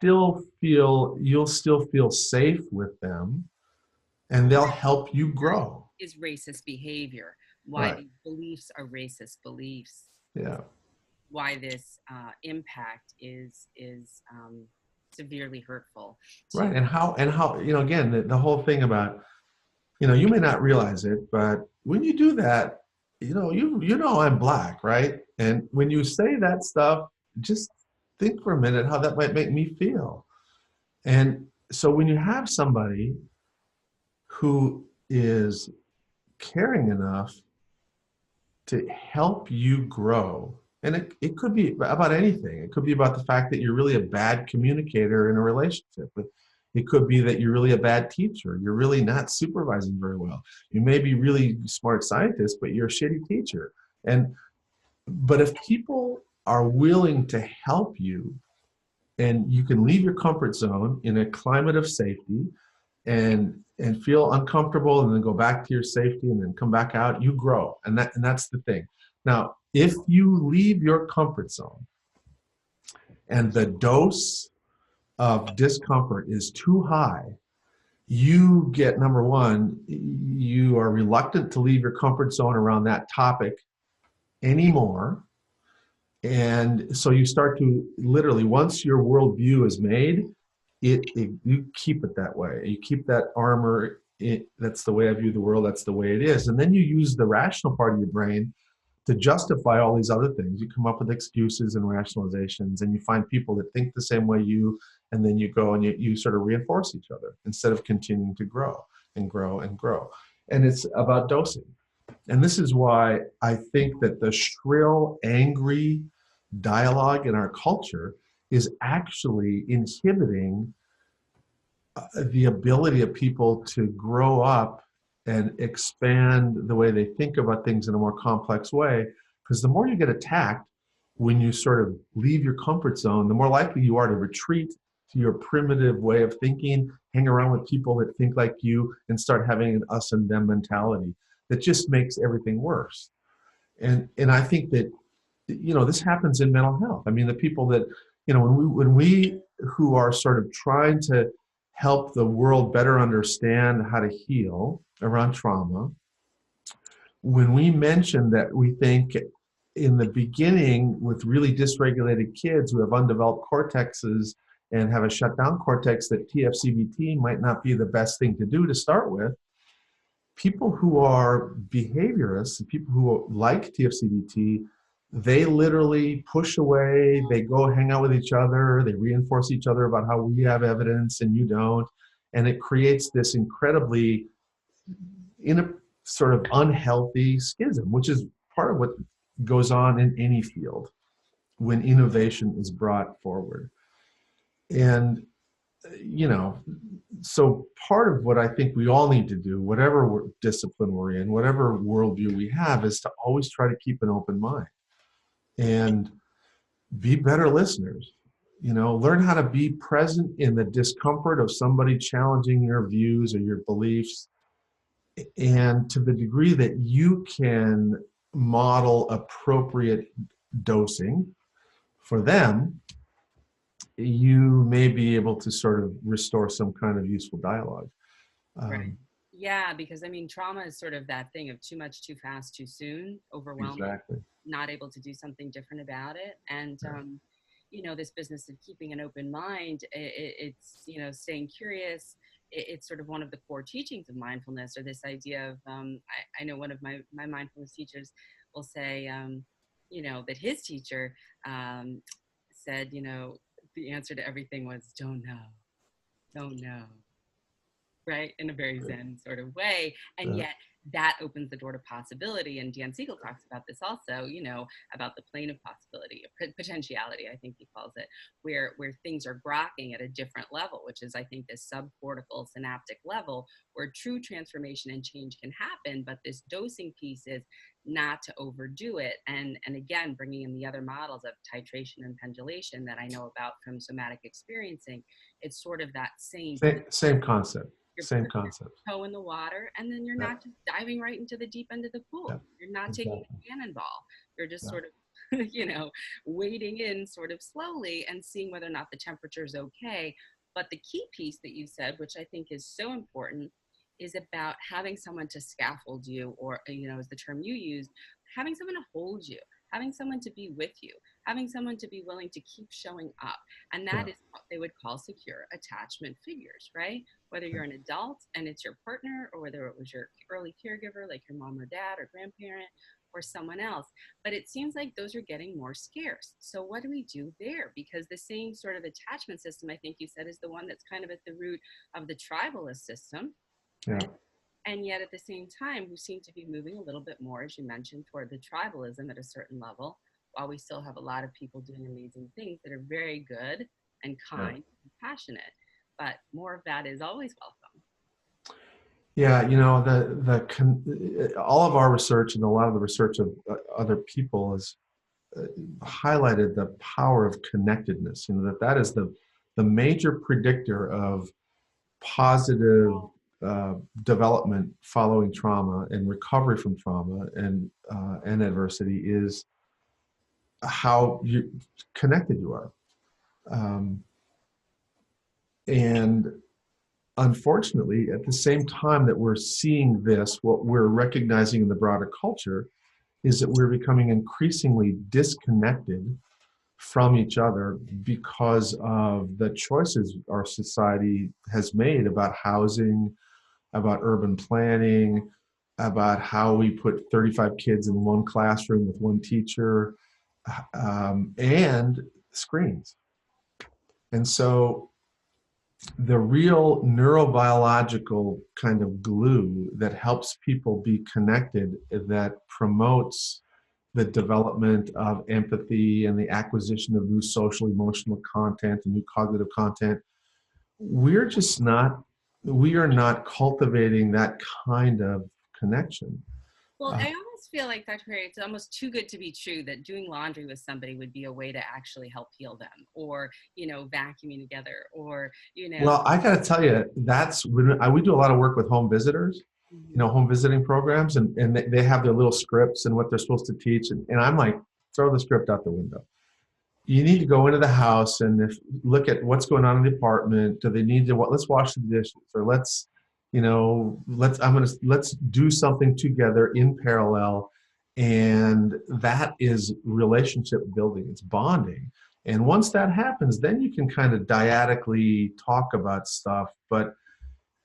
you'll still feel safe with them, and they'll help you grow. Is racist behavior, why these beliefs are racist beliefs. Yeah. Why this impact is severely hurtful. Right. And how, again, the whole thing about, you may not realize it, but when you do that, I'm Black, right? And when you say that stuff, just think for a minute how that might make me feel. And so when you have somebody who is caring enough to help you grow, and it could be about anything. It could be about the fact that you're really a bad communicator in a relationship. It could be that you're really a bad teacher. You're really not supervising very well. You may be really smart scientist, but you're a shitty teacher. But if people are willing to help you, and you can leave your comfort zone in a climate of safety and feel uncomfortable, and then go back to your safety, and then come back out, you grow. And that's the thing. Now, if you leave your comfort zone and the dose of discomfort is too high, you get, number one, you are reluctant to leave your comfort zone around that topic anymore. And so you start to literally, once your worldview is made, you keep it that way. You keep that armor. That's the way I view the world. That's the way it is. And then you use the rational part of your brain to justify all these other things. You come up with excuses and rationalizations, and you find people that think the same way you, and then you go and you sort of reinforce each other instead of continuing to grow and grow and grow. And it's about dosing. And this is why I think that the shrill, angry dialogue in our culture is actually inhibiting the ability of people to grow up and expand the way they think about things in a more complex way. Because the more you get attacked when you sort of leave your comfort zone, the more likely you are to retreat to your primitive way of thinking, hang around with people that think like you, and start having an us and them mentality that just makes everything worse. And I think that, you know, this happens in mental health. I mean, the people that, you know, when we who are sort of trying to help the world better understand how to heal around trauma, when we mention that we think in the beginning with really dysregulated kids who have undeveloped cortexes and have a shut down cortex, that TFCBT might not be the best thing to do to start with, people who are behaviorists, people who like TFCBT, they literally push away, they go hang out with each other, they reinforce each other about how we have evidence and you don't. And it creates this incredibly, in a sort of unhealthy schism, which is part of what goes on in any field when innovation is brought forward. And, you know, so part of what I think we all need to do, whatever discipline we're in, whatever worldview we have, is to always try to keep an open mind and be better listeners. You know, learn how to be present in the discomfort of somebody challenging your views or your beliefs. And to the degree that you can model appropriate dosing for them, you may be able to sort of restore some kind of useful dialogue. Right. Yeah, because I mean, trauma is sort of that thing of too much, too fast, too soon, overwhelming, Exactly. not able to do something different about it. And, Yeah. you know, this business of keeping an open mind, it's, you know, staying curious. It's sort of one of the core teachings of mindfulness, or this idea of, I know one of my mindfulness teachers will say, you know, that his teacher said, you know, the answer to everything was don't know, don't know, right? In a very Zen sort of way. And Yeah. yet that opens the door to possibility. And Dan Siegel talks about this also, you know, about the plane of possibility, potentiality, I think he calls it, where things are grokking at a different level, which is, I think, this subcortical synaptic level where true transformation and change can happen. But this dosing piece is not to overdo it. And again, bringing in the other models of titration and pendulation that I know about from somatic experiencing, it's sort of that same Same concept. you're Same putting your concept. toe in the water, and then you're Yeah. not just diving right into the deep end of the Yeah. pool. You're not taking Exactly. a cannonball. You're just Yeah. sort of, you know, wading in sort of slowly and seeing whether or not the temperature is okay. But the key piece that you said, which I think is so important, is about having someone to scaffold you, or, you know, is the term you used, having someone to hold you, having someone to be with you, having someone to be willing to keep showing up. And Yeah. that is what they would call secure attachment figures, right? Whether you're an adult and it's your partner, or whether it was your early caregiver, like your mom or dad or grandparent, or someone else. But it seems like those are getting more scarce. So what do we do there? Because the same sort of attachment system, I think you said, is the one that's kind of at the root of the tribalist system, Yeah. right? And yet at the same time, we seem to be moving a little bit more, as you mentioned, toward the tribalism at a certain level, while we still have a lot of people doing amazing things that are very good and Yeah. kind and passionate. But more of that is always welcome. Yeah, you know, all of our research and a lot of the research of other people has highlighted the power of connectedness. You know, that is the major predictor of positive development following trauma and recovery from trauma and adversity is how connected you are. And unfortunately, at the same time that we're seeing this, what we're recognizing in the broader culture is that we're becoming increasingly disconnected from each other because of the choices our society has made about housing, about urban planning, about how we put 35 kids in one classroom with one teacher, and screens. And so the real neurobiological kind of glue that helps people be connected, that promotes the development of empathy and the acquisition of new social emotional content and new cognitive content, we're just not, we are not cultivating that kind of connection. Well, I almost feel like, Dr. Perry, it's almost too good to be true that doing laundry with somebody would be a way to actually help heal them, or, vacuuming together, or, Well, I got to tell you, that's when we do a lot of work with home visitors, home visiting programs, and they have their little scripts and what they're supposed to teach. And I'm like, throw the script out the window. You need to go into the house and look at what's going on in the apartment. Do they need to, let's wash the dishes, or let's do something together in parallel. And that is relationship building, it's bonding. And once that happens, then you can kind of dyadically talk about stuff. But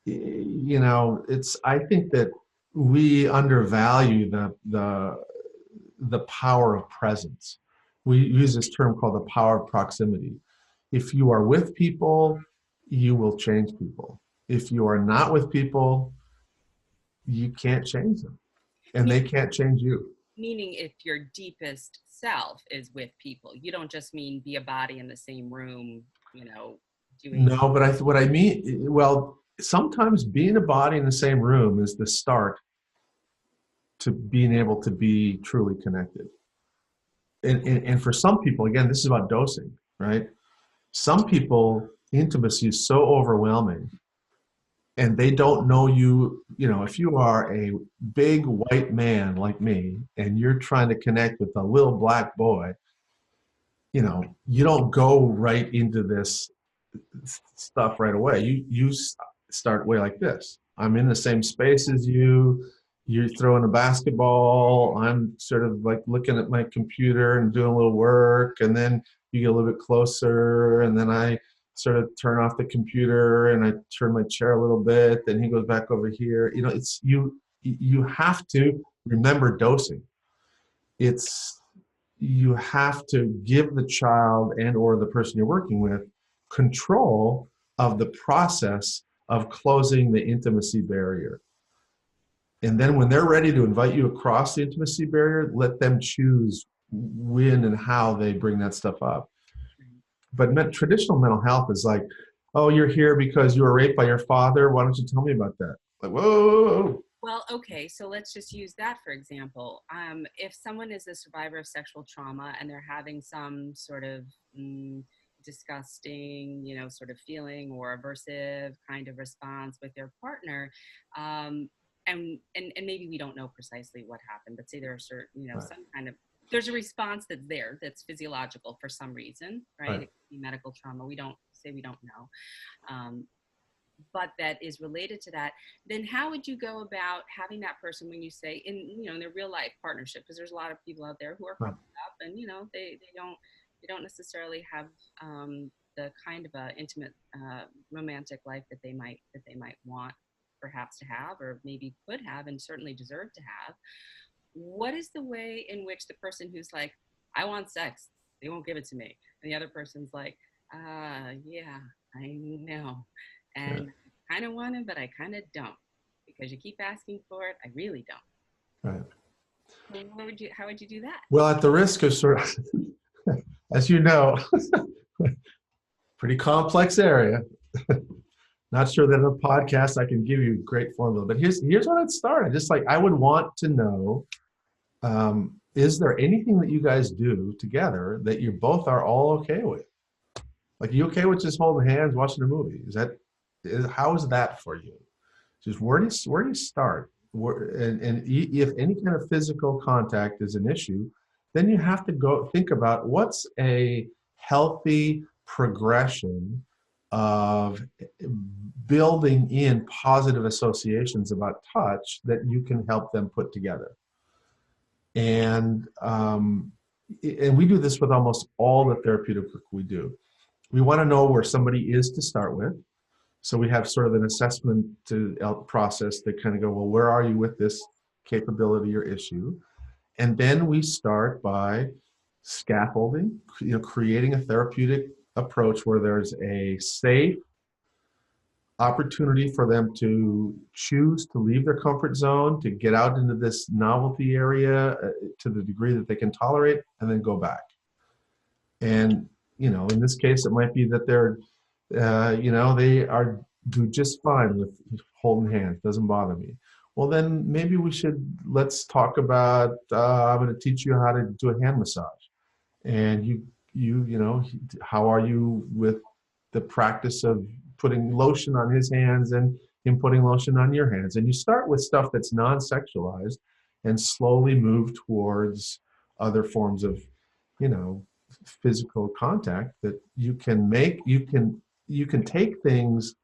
I think that we undervalue the power of presence. We use this term called the power of proximity. If you are with people, you will change people. If you are not with people, you can't change them, and they can't change you. Meaning, if your deepest self is with people, you don't just mean be a body in the same room, doing. No, but what I mean, well, sometimes being a body in the same room is the start to being able to be truly connected. And for some people, again, this is about dosing, right? Some people, intimacy is so overwhelming, and they don't know you. If you are a big white man like me and you're trying to connect with a little black boy, you don't go right into this stuff right away. You start way like this. I'm in the same space as you. You're throwing a basketball. I'm sort of like looking at my computer and doing a little work, and then you get a little bit closer, and then I sort of turn off the computer and I turn my chair a little bit. Then he goes back over here. It's you have to remember dosing. You have to give the child and or the person you're working with control of the process of closing the intimacy barrier. And then when they're ready to invite you across the intimacy barrier, let them choose when and how they bring that stuff up. But traditional mental health is like, oh, you're here because you were raped by your father. Why don't you tell me about that? Like, whoa. Well, okay, so let's just use that for example. If someone is a survivor of sexual trauma and they're having some sort of disgusting, sort of feeling or aversive kind of response with their partner, and maybe we don't know precisely what happened, but say there are certain, Right. some kind of, there's a response that's there that's physiological for some reason, right? It could be medical trauma. We don't know. But that is related to that, then how would you go about having that person, when you say in their real life partnership, because there's a lot of people out there who are fucked up and they don't necessarily have the kind of a intimate romantic life that they might want perhaps to have, or maybe could have and certainly deserve to have. What is the way in which the person who's like, I want sex, they won't give it to me, and the other person's like, yeah, I know, and I kind of want it, but I kind of don't, because you keep asking for it. I really don't. Right. So how would you do that? Well, at the risk of sort of, as you know, pretty complex area. Not sure that in a podcast I can give you a great formula, but here's what I'd start. Just like, I would want to know, is there anything that you guys do together that you both are all okay with? Like, you okay with just holding hands, watching a movie? How is that for you? Just where do you start? And if any kind of physical contact is an issue, then you have to go think about what's a healthy progression of building in positive associations about touch that you can help them put together. And we do this with almost all the therapeutic work we do. We want to know where somebody is to start with. So we have sort of an assessment process that kind of go, well, where are you with this capability or issue? And then we start by scaffolding, creating a therapeutic approach where there's a safe opportunity for them to choose to leave their comfort zone, to get out into this novelty area to the degree that they can tolerate, and then go back. And, in this case, it might be that they're, they do just fine with holding hands, doesn't bother me. Well, then maybe let's talk about, I'm going to teach you how to do a hand massage. And how are you with the practice of putting lotion on his hands and him putting lotion on your hands? And you start with stuff that's non-sexualized and slowly move towards other forms of, physical contact that you can make. You can take things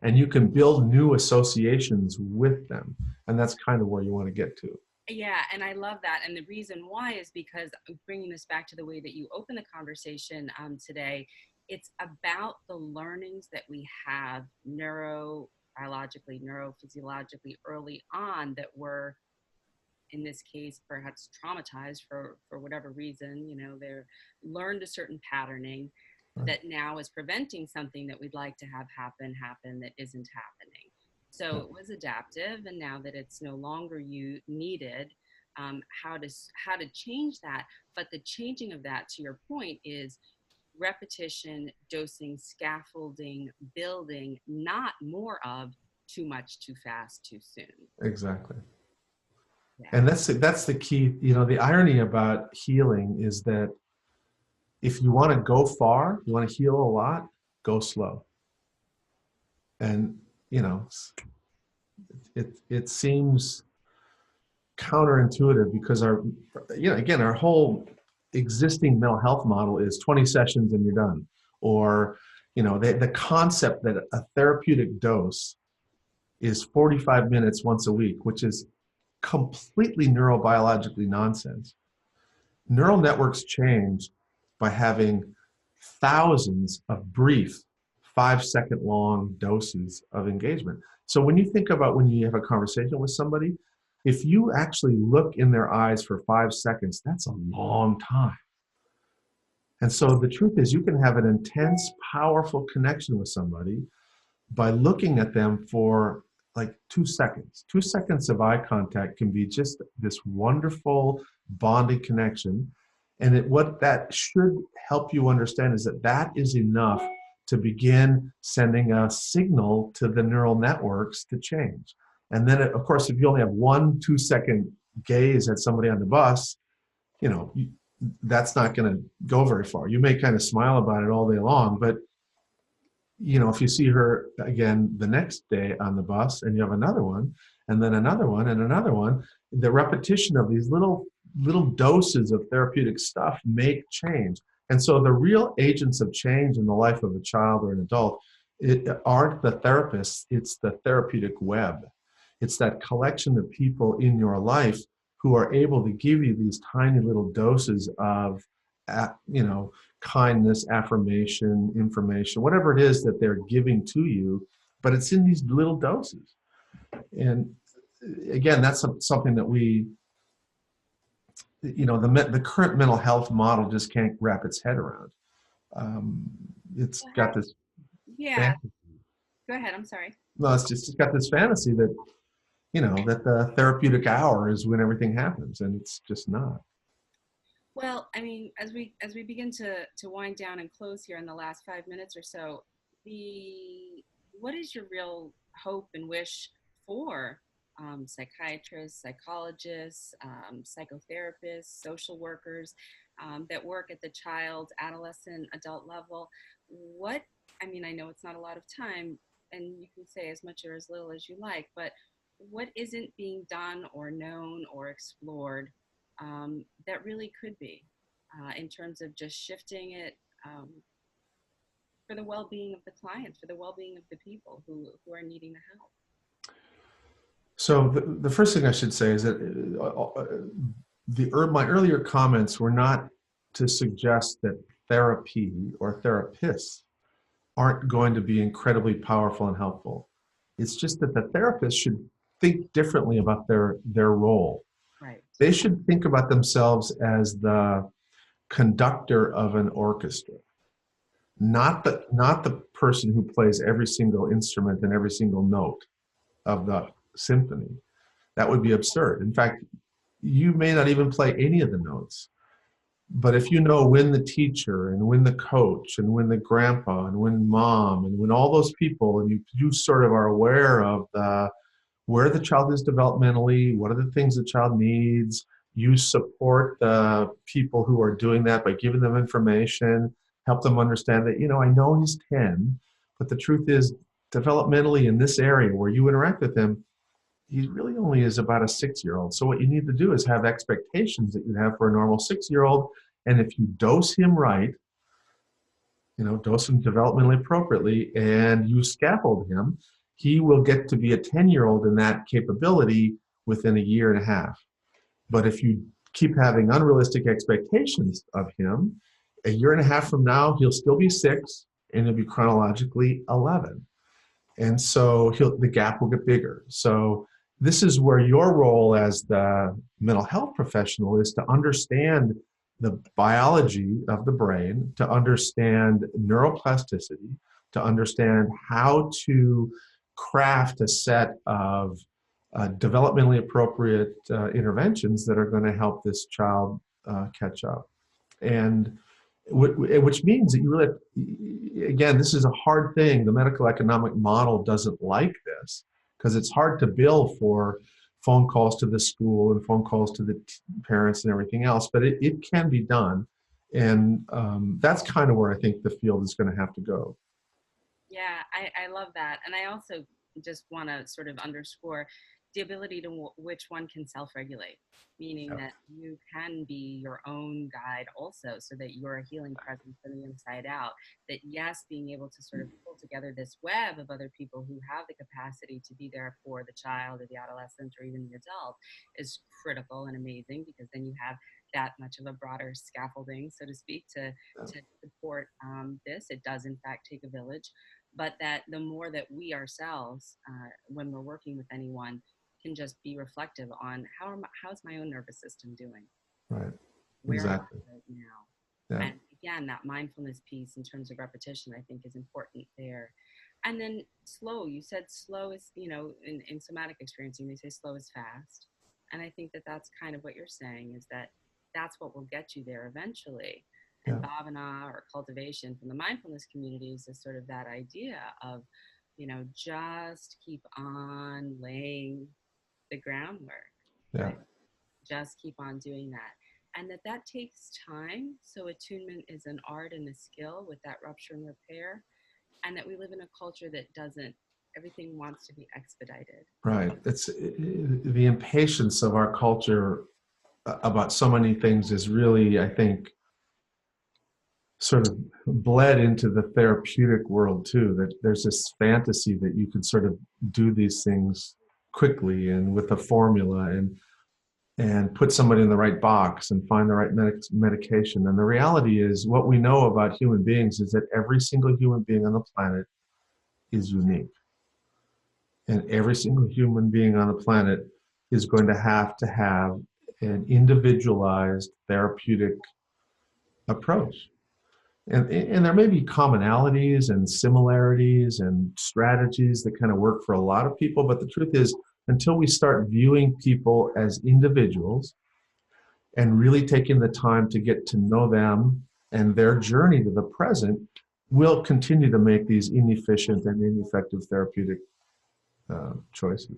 and you can build new associations with them. And that's kind of where you want to get to. Yeah, and I love that. And the reason why is because, bringing this back to the way that you open the conversation today, it's about the learnings that we have neurobiologically, neurophysiologically early on that were, in this case, perhaps traumatized for whatever reason. They're learned a certain patterning that now is preventing something that we'd like to have happen that isn't happening. So it was adaptive, and now that it's no longer needed, how to change that. But the changing of that, to your point, is repetition, dosing, scaffolding, building, not more of too much, too fast, too soon. Exactly. Yeah. And that's the key. The irony about healing is that if you want to go far, you want to heal a lot, go slow. And it seems counterintuitive because our whole existing mental health model is 20 sessions and you're done. Or the concept that a therapeutic dose is 45 minutes once a week, which is completely neurobiologically nonsense. Neural networks change by having thousands of brief 5-second long doses of engagement. So when you think about when you have a conversation with somebody, if you actually look in their eyes for 5 seconds, that's a long time. And so the truth is, you can have an intense, powerful connection with somebody by looking at them for like 2 seconds. 2 seconds of eye contact can be just this wonderful bonding connection. And what that should help you understand is that is enough to begin sending a signal to the neural networks to change. And then, of course, if you only have 1 2-second gaze at somebody on the bus, that's not going to go very far. You may kind of smile about it all day long, but if you see her again the next day on the bus and you have another one and then another one and another one, the repetition of these little doses of therapeutic stuff make change. And so the real agents of change in the life of a child or an adult aren't the therapists, it's the therapeutic web. It's that collection of people in your life who are able to give you these tiny little doses of, kindness, affirmation, information, whatever it is that they're giving to you, but it's in these little doses. And again, that's something that the current mental health model just can't wrap its head around. It's got this. Yeah. Go ahead. I'm sorry. No, it's got this fantasy that, that the therapeutic hour is when everything happens, and it's just not. Well, I mean, as we begin to wind down and close here in the last 5 minutes or so, what is your real hope and wish for psychiatrists, psychologists, psychotherapists, social workers that work at the child, adolescent, adult level? I know it's not a lot of time, and you can say as much or as little as you like, but what isn't being done or known or explored that really could be in terms of just shifting it for the well-being of the clients, for the well-being of the people who are needing the help? So the first thing I should say is that my earlier comments were not to suggest that therapy or therapists aren't going to be incredibly powerful and helpful. It's just that the therapist should think differently about their role. Right. They should think about themselves as the conductor of an orchestra, not the person who plays every single instrument and every single note of the symphony. That would be absurd. In fact, you may not even play any of the notes. But if you know when the teacher and when the coach and when the grandpa and when mom and when all those people, and you sort of are aware of where the child is developmentally, what are the things the child needs, you support the people who are doing that by giving them information, help them understand that, I know he's 10, but the truth is developmentally in this area where you interact with him, he really only is about a 6-year-old. So what you need to do is have expectations that you have for a normal 6-year-old. And if you dose him right, dose him developmentally appropriately, and you scaffold him, he will get to be a 10-year-old in that capability within a year and a half. But if you keep having unrealistic expectations of him, a year and a half from now, he'll still be 6 and he'll be chronologically 11. And so the gap will get bigger. So this is where your role as the mental health professional is to understand the biology of the brain, to understand neuroplasticity, to understand how to craft a set of developmentally appropriate interventions that are going to help this child catch up. And which means that you really, again, this is a hard thing. The medical economic model doesn't like this because it's hard to bill for phone calls to the school and phone calls to the parents and everything else, but it can be done. And that's kind of where I think the field is going to have to go. Yeah, I love that. And I also just want to sort of underscore the ability to which one can self-regulate, meaning that you can be your own guide also, so that you're a healing presence from the inside out. That yes, being able to sort of pull together this web of other people who have the capacity to be there for the child or the adolescent or even the adult is critical and amazing, because then you have that much of a broader scaffolding, so to speak, to support this. It does in fact take a village, but that the more that we ourselves, when we're working with anyone, can just be reflective on how's my own nervous system doing? Right. Where Exactly. am I right now? Yeah. And again, that mindfulness piece in terms of repetition, I think, is important there. And then slow, you said slow is, in somatic experiencing, they say slow is fast. And I think that that's kind of what you're saying, is that that's what will get you there eventually. And bhavana, or cultivation from the mindfulness communities, is sort of that idea of, just keep on laying the groundwork. Yeah. Right? Just keep on doing that. And that takes time. So attunement is an art and a skill with that rupture and repair. And that we live in a culture that doesn't, everything wants to be expedited. Right. It's the impatience of our culture about so many things is really, I think, sort of bled into the therapeutic world too, that there's this fantasy that you can sort of do these things quickly and with a formula and put somebody in the right box and find the right medication. And the reality is, what we know about human beings is that every single human being on the planet is unique. And every single human being on the planet is going to have an individualized therapeutic approach. And there may be commonalities and similarities and strategies that kind of work for a lot of people, but the truth is, until we start viewing people as individuals and really taking the time to get to know them and their journey to the present, we'll continue to make these inefficient and ineffective therapeutic choices.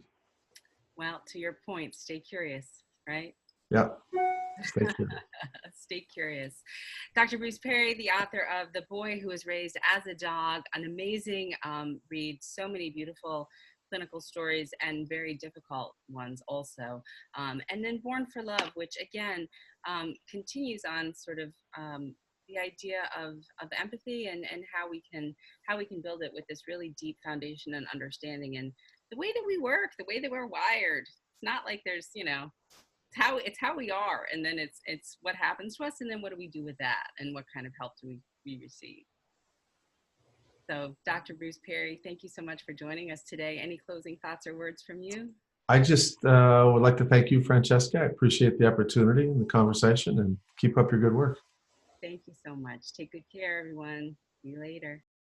Well, to your point, stay curious, right? Yeah. Stay curious. Stay curious. Dr. Bruce Perry, the author of The Boy Who Was Raised as a Dog, an amazing read, so many beautiful clinical stories and very difficult ones also. And then Born for Love, which again continues on sort of the idea of empathy and how we can build it with this really deep foundation and understanding and the way that we work, the way that we're wired. It's not like there's, it's how we are, and then it's what happens to us, and then what do we do with that, and what kind of help do we receive. So, Dr. Bruce Perry, thank you so much for joining us today. Any closing thoughts or words from you? I just would like to thank you, Francesca. I appreciate the opportunity and the conversation, and keep up your good work. Thank you so much. Take good care, everyone. See you later.